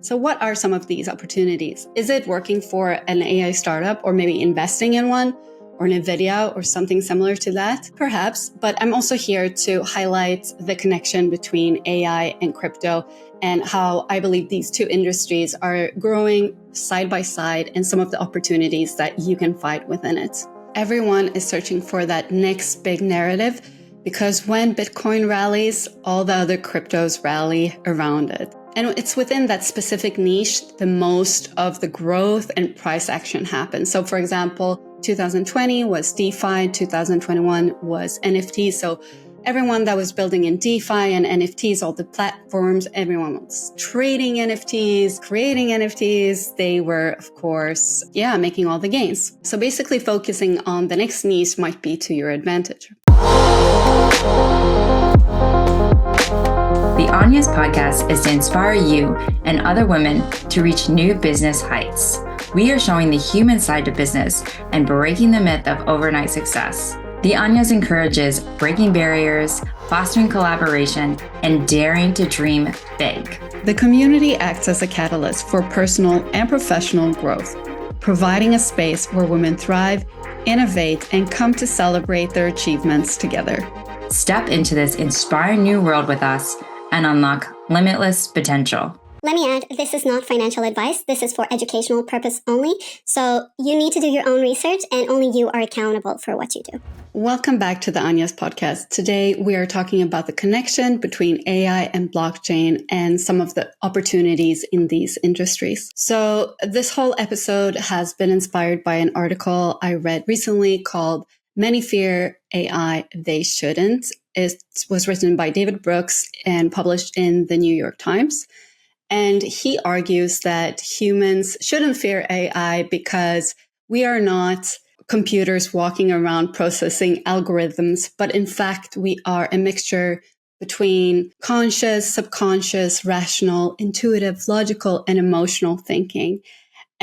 So what are some of these opportunities? Is it working for an AI startup or maybe investing in one or NVIDIA or something similar to that? Perhaps, but I'm also here to highlight the connection between AI and crypto and how I believe these two industries are growing side by side and some of the opportunities that you can find within it. Everyone is searching for that next big narrative because when Bitcoin rallies, all the other cryptos rally around it. And it's within that specific niche, the most of the growth and price action happens. So for example, 2020 was DeFi, 2021 was NFT. So everyone that was building in DeFi and NFTs, all the platforms, everyone was trading NFTs, creating NFTs. They were, of course, making all the gains. So basically focusing on the next niche might be to your advantage. The Anyas Podcast is to inspire you and other women to reach new business heights. We are showing the human side of business and breaking the myth of overnight success. The Anyas encourages breaking barriers, fostering collaboration, and daring to dream big. The community acts as a catalyst for personal and professional growth, providing a space where women thrive, innovate, and come to celebrate their achievements together. Step into this inspiring new world with us and unlock limitless potential. Let me add, this is not financial advice. This is for educational purpose only. So you need to do your own research and only you are accountable for what you do. Welcome back to the Anyas Podcast. Today, we are talking about the connection between AI and blockchain and some of the opportunities in these industries. So this whole episode has been inspired by an article I read recently called Many Fear AI, They Shouldn't. It was written by David Brooks and published in the New York Times. And he argues that humans shouldn't fear AI because we are not computers walking around processing algorithms, but in fact, we are a mixture between conscious, subconscious, rational, intuitive, logical, and emotional thinking.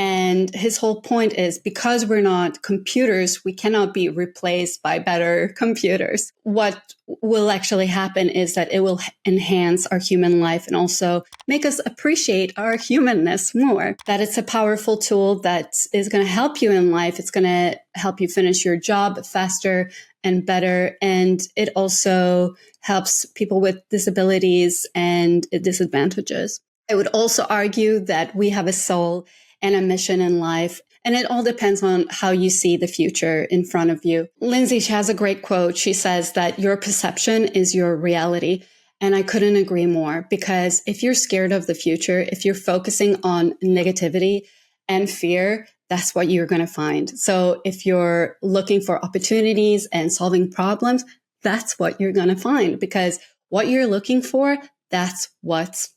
And his whole point is because we're not computers, we cannot be replaced by better computers. What will actually happen is that it will enhance our human life and also make us appreciate our humanness more. That it's a powerful tool that is going to help you in life. It's going to help you finish your job faster and better. And it also helps people with disabilities and disadvantages. I would also argue that we have a soul and a mission in life. And it all depends on how you see the future in front of you. Lindsay, she has a great quote. She says that your perception is your reality. And I couldn't agree more because if you're scared of the future, if you're focusing on negativity and fear, that's what you're going to find. So if you're looking for opportunities and solving problems, that's what you're going to find because what you're looking for, that's what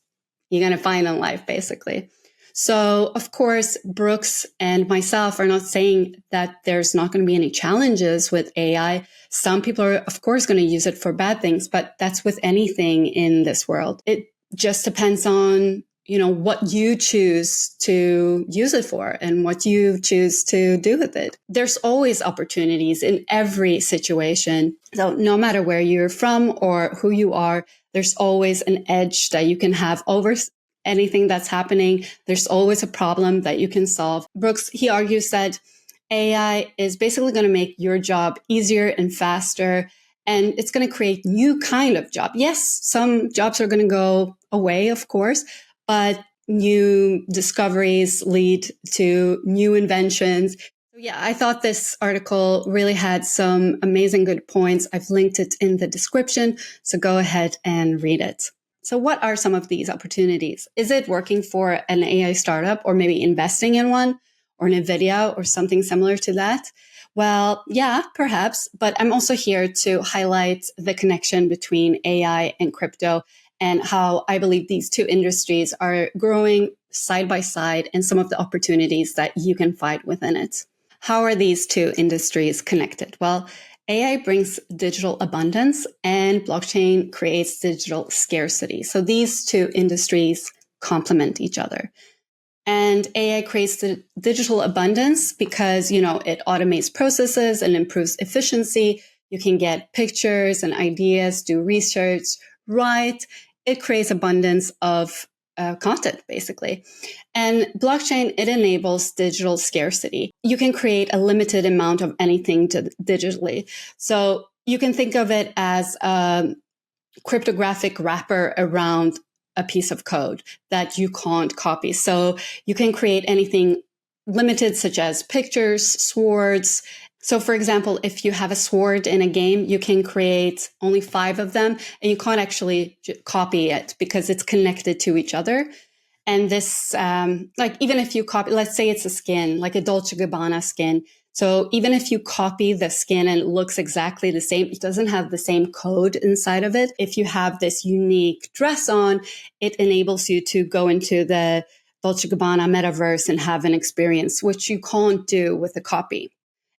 you're going to find in life, basically. So, of course, Brooks and myself are not saying that there's not going to be any challenges with AI. Some people are, of course, going to use it for bad things, but that's with anything in this world. It just depends on, what you choose to use it for and what you choose to do with it. There's always opportunities in every situation. So no matter where you're from or who you are, there's always an edge that you can have over anything that's happening. There's always a problem that you can solve. Brooks, he argues that AI is basically going to make your job easier and faster, and it's going to create new kind of job. Yes, some jobs are going to go away, of course, but new discoveries lead to new inventions. Yeah, I thought this article really had some amazing good points. I've linked it in the description, so go ahead and read it. So what are some of these opportunities? Is it working for an AI startup or maybe investing in one or NVIDIA or something similar to that? Well, yeah, perhaps, but I'm also here to highlight the connection between AI and crypto and how I believe these two industries are growing side by side and some of the opportunities that you can find within it. How are these two industries connected? Well, AI brings digital abundance and blockchain creates digital scarcity. So these two industries complement each other. And AI creates the digital abundance because, it automates processes and improves efficiency. You can get pictures and ideas, do research, write. It creates abundance of content, basically. And blockchain, it enables digital scarcity. You can create a limited amount of anything digitally. So you can think of it as a cryptographic wrapper around a piece of code that you can't copy. So you can create anything limited, such as pictures, swords. So for example, if you have a sword in a game, you can create only 5 of them and you can't actually copy it because it's connected to each other. And this, like even if you copy, let's say it's a skin, like a Dolce & Gabbana skin. So even if you copy the skin and it looks exactly the same, it doesn't have the same code inside of it. If you have this unique dress on, it enables you to go into the Dolce & Gabbana metaverse and have an experience, which you can't do with a copy.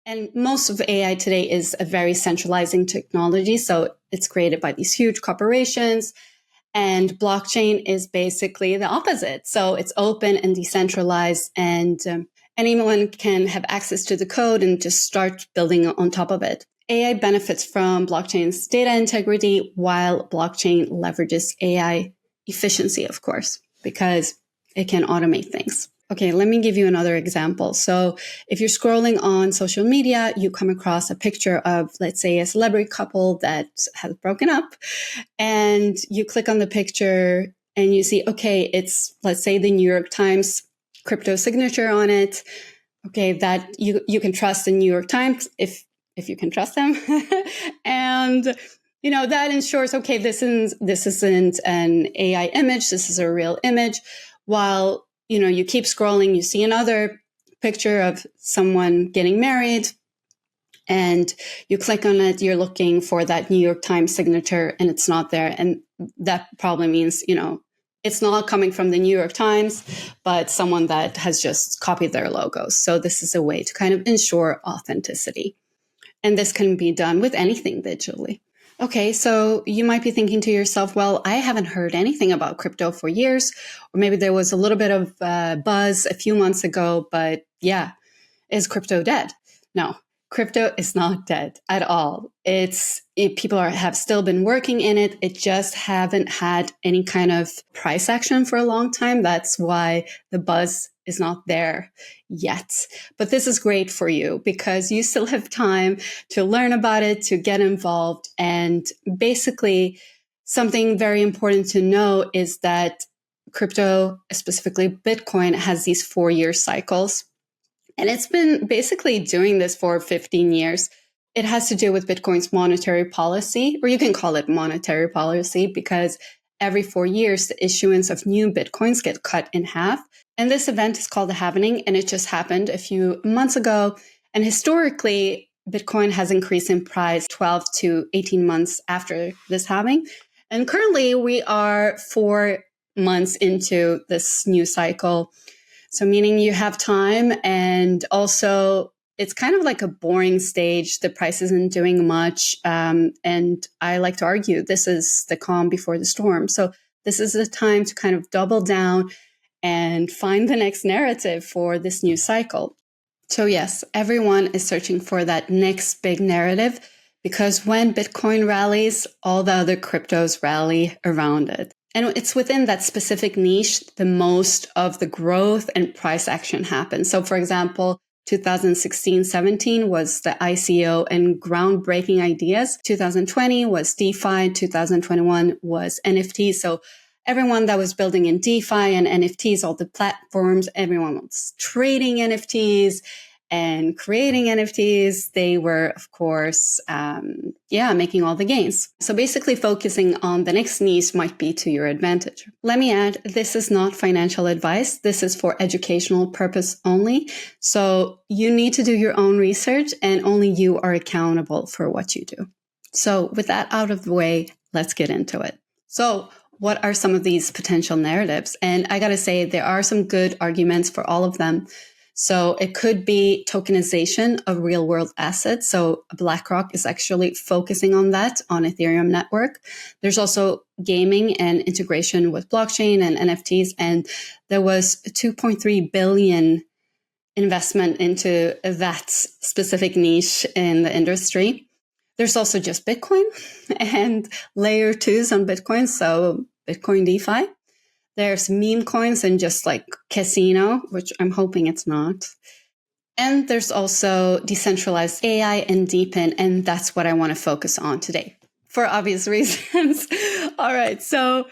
And most of AI today is a very centralizing technology. So it's created by these huge corporations. And blockchain is basically the opposite. So it's open and decentralized, and anyone can have access to the code and just start building on top of it. AI benefits from blockchain's data integrity, while blockchain leverages AI efficiency, of course, because it can automate things. Okay, let me give you another example. So if you're scrolling on social media, you come across a picture of, let's say, a celebrity couple that has broken up, and you click on the picture and you see, okay, it's, let's say, the New York Times crypto signature on it. Okay, that you can trust the New York Times if you can trust them. And that ensures, okay, this isn't an AI image, this is a real image. While you keep scrolling, you see another picture of someone getting married, and you click on it, you're looking for that New York Times signature, and it's not there. And that probably means, it's not coming from the New York Times, but someone that has just copied their logos. So this is a way to kind of ensure authenticity. And this can be done with anything digitally. Okay, so you might be thinking to yourself, well, I haven't heard anything about crypto for years, or maybe there was a little bit of buzz a few months ago, but yeah, is crypto dead? No, crypto is not dead at all. People have still been working in it. It just haven't had any kind of price action for a long time. That's why the buzz is not there yet. But this is great for you because you still have time to learn about it, to get involved. And basically, something very important to know is that crypto, specifically Bitcoin, has these 4-year cycles. And it's been basically doing this for 15 years. It has to do with Bitcoin's monetary policy, or you can call it monetary policy, because every 4 years, the issuance of new Bitcoins get cut in half. And this event is called the halvening, and it just happened a few months ago. And historically, Bitcoin has increased in price 12 to 18 months after this halving. And currently, we are 4 months into this new cycle. So meaning you have time, and also it's kind of like a boring stage. The price isn't doing much. And I like to argue this is the calm before the storm. So this is the time to kind of double down and find the next narrative for this new cycle. So yes, everyone is searching for that next big narrative, because when Bitcoin rallies, all the other cryptos rally around it. And it's within that specific niche, the most of the growth and price action happens. So for example, 2016-17 was the ICO and groundbreaking ideas. 2020 was DeFi. 2021 was NFTs. So everyone that was building in DeFi and NFTs, all the platforms, everyone was trading NFTs and creating NFTs. They were, of course, making all the gains. So basically focusing on the next niche might be to your advantage. Let me add, this is not financial advice. This is for educational purpose only. So you need to do your own research, and only you are accountable for what you do. So with that out of the way, let's get into it. So what are some of these potential narratives? And I got to say, there are some good arguments for all of them. So it could be tokenization of real world assets. So BlackRock is actually focusing on that on Ethereum network. There's also gaming and integration with blockchain and NFTs. And there was 2.3 billion investment into that specific niche in the industry. There's also just Bitcoin and layer 2s on Bitcoin. So Bitcoin DeFi. There's meme coins and just like casino, which I'm hoping it's not. And there's also decentralized AI and DePIN, and that's what I want to focus on today for obvious reasons. All right. So,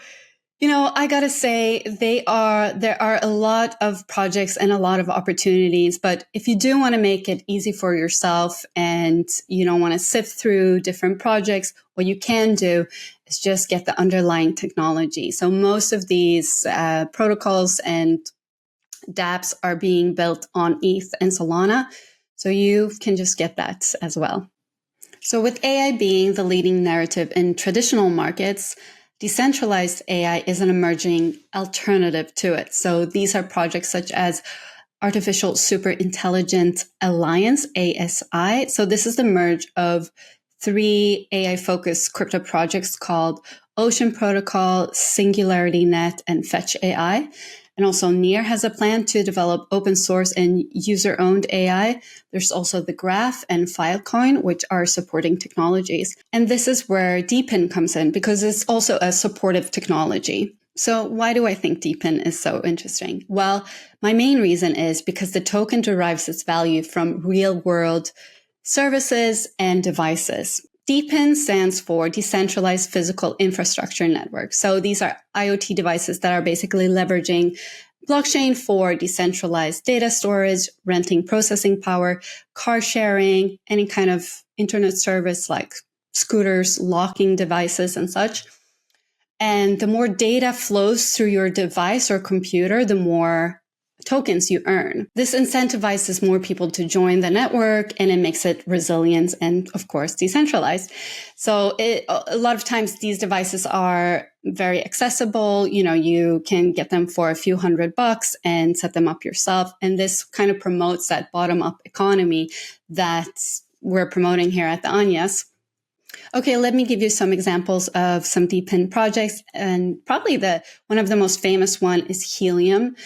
I got to say there are a lot of projects and a lot of opportunities, but if you do want to make it easy for yourself and you don't want to sift through different projects, what you can do is just get the underlying technology. So most of these protocols and dApps are being built on ETH and Solana. So you can just get that as well. So with AI being the leading narrative in traditional markets, decentralized AI is an emerging alternative to it. So these are projects such as Artificial Superintelligence Alliance, ASI. So this is the merge of 3 AI-focused crypto projects called Ocean Protocol, Singularity Net, and Fetch AI. And also Near has a plan to develop open source and user-owned AI. There's also the Graph and Filecoin, which are supporting technologies. And this is where DePIN comes in because it's also a supportive technology. So why do I think DePIN is so interesting? Well, my main reason is because the token derives its value from real-world services and devices. DePIN stands for Decentralized Physical Infrastructure Network. So these are IoT devices that are basically leveraging blockchain for decentralized data storage, renting processing power, car sharing, any kind of internet service like scooters, locking devices and such. And the more data flows through your device or computer, the more tokens you earn. This incentivizes more people to join the network and it makes it resilient and, of course, decentralized. So a lot of times these devices are very accessible. You can get them for a few $100 and set them up yourself. And this kind of promotes that bottom-up economy that we're promoting here at the Anyas. Okay, let me give you some examples of some DePIN projects. And probably one of the most famous one is Helium.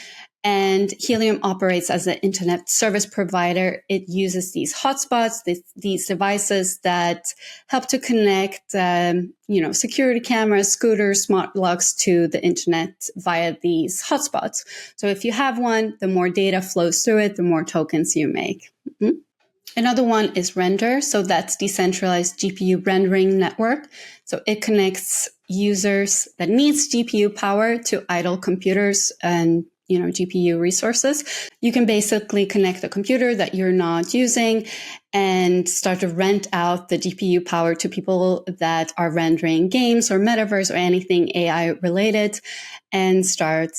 And Helium operates as an internet service provider. It uses these hotspots, these devices that help to connect, security cameras, scooters, smart locks to the internet via these hotspots. So if you have one, the more data flows through it, the more tokens you make. Mm-hmm. Another one is Render. So that's decentralized GPU rendering network. So it connects users that needs GPU power to idle computers and GPU resources. You can basically connect a computer that you're not using and start to rent out the GPU power to people that are rendering games or metaverse or anything AI related and start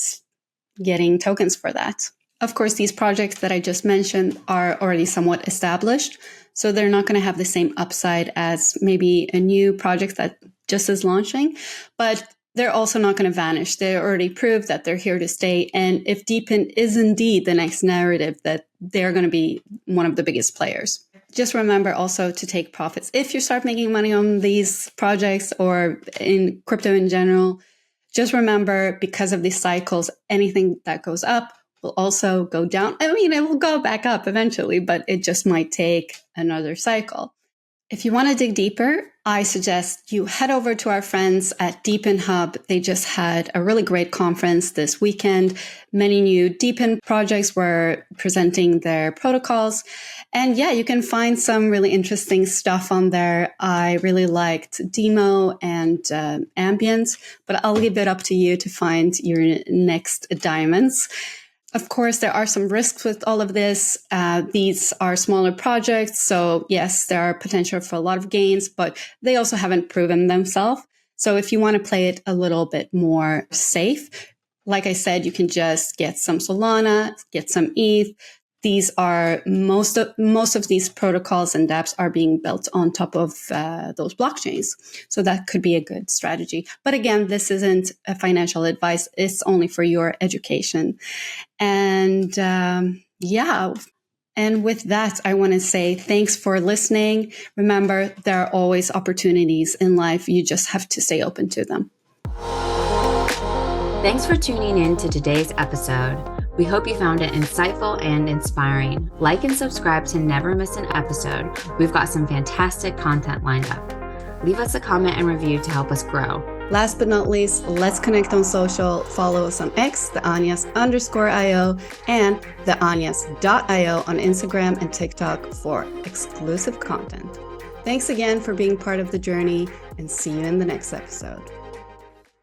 getting tokens for that. Of course, these projects that I just mentioned are already somewhat established, so they're not going to have the same upside as maybe a new project that just is launching, but they're also not going to vanish. They already proved that they're here to stay. And if DePIN is indeed the next narrative, that they're going to be one of the biggest players. Just remember also to take profits. If you start making money on these projects or in crypto in general, just remember because of these cycles, anything that goes up will also go down. I mean, it will go back up eventually, but it just might take another cycle. If you want to dig deeper, I suggest you head over to our friends at DePIN Hub. They just had a really great conference this weekend. Many new DePIN projects were presenting their protocols. And yeah, you can find some really interesting stuff on there. I really liked Demo and Ambient, but I'll leave it up to you to find your next diamonds. Of course, there are some risks with all of this. These are smaller projects. So yes, there are potential for a lot of gains, but they also haven't proven themselves. So if you want to play it a little bit more safe, like I said, you can just get some Solana, get some ETH. These are most of these protocols and dApps are being built on top of those blockchains. So that could be a good strategy. But again, this isn't a financial advice. It's only for your education. And and with that, I want to say thanks for listening. Remember, there are always opportunities in life. You just have to stay open to them. Thanks for tuning in to today's episode. We hope you found it insightful and inspiring. Like and subscribe to never miss an episode. We've got some fantastic content lined up. Leave us a comment and review to help us grow. Last but not least, let's connect on social. Follow us on X, the Anyas_IO, and the Anyas.io on Instagram and TikTok for exclusive content. Thanks again for being part of the journey, and see you in the next episode.